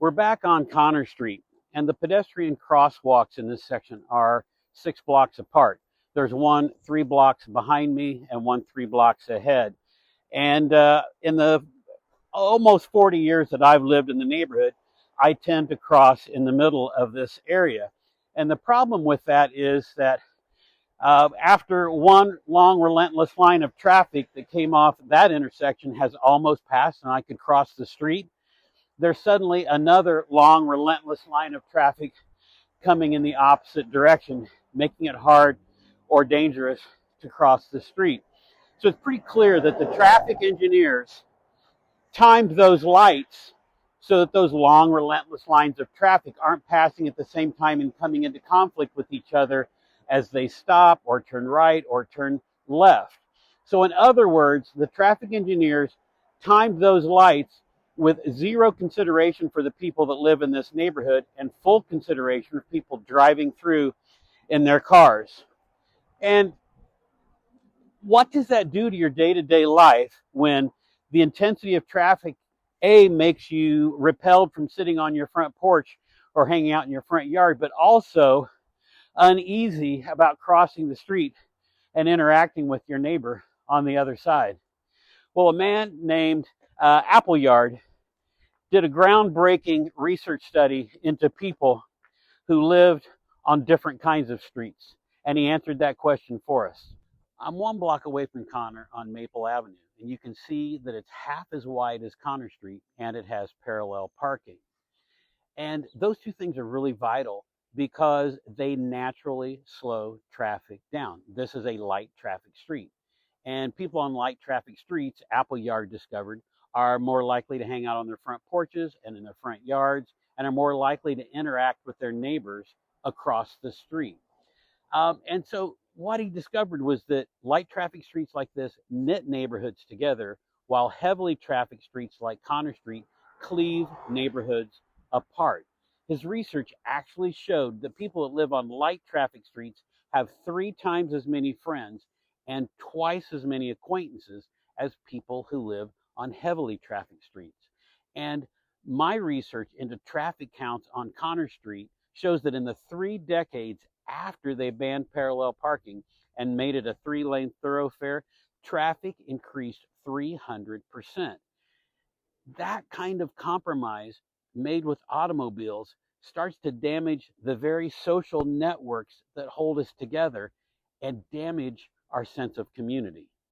We're back on Connor Street, and the pedestrian crosswalks in this section are 6 blocks apart. There's one 3 blocks behind me and one 3 blocks ahead. And in the almost 40 years that I've lived in the neighborhood, I tend to cross in the middle of this area. And the problem with that is that after one long, relentless line of traffic that came off that intersection has almost passed and I could cross the street, there's suddenly another long, relentless line of traffic coming in the opposite direction, making it hard or dangerous to cross the street. So it's pretty clear that the traffic engineers timed those lights so that those long, relentless lines of traffic aren't passing at the same time and coming into conflict with each other as they stop or turn right or turn left. So in other words, the traffic engineers timed those lights with zero consideration for the people that live in this neighborhood and full consideration for people driving through in their cars. And what does that do to your day-to-day life when the intensity of traffic, A, makes you repelled from sitting on your front porch or hanging out in your front yard, but also uneasy about crossing the street and interacting with your neighbor on the other side? Well, a man named Appleyard did a groundbreaking research study into people who lived on different kinds of streets, and he answered that question for us. I'm 1 block away from Connor on Maple Avenue, and you can see that it's half as wide as Connor Street, and it has parallel parking. And those two things are really vital because they naturally slow traffic down. This is a light traffic street. And people on light traffic streets, Appleyard discovered, are more likely to hang out on their front porches and in their front yards, and are more likely to interact with their neighbors across the street. And so what he discovered was that light traffic streets like this knit neighborhoods together, while heavily trafficked streets like Connor Street cleave neighborhoods apart. His research actually showed that people that live on light traffic streets have 3 times as many friends and twice as many acquaintances as people who live on heavily trafficked streets. And my research into traffic counts on Connor Street shows that in the 3 decades after they banned parallel parking and made it a 3-lane thoroughfare, traffic increased 300%. That kind of compromise made with automobiles starts to damage the very social networks that hold us together and damage our sense of community.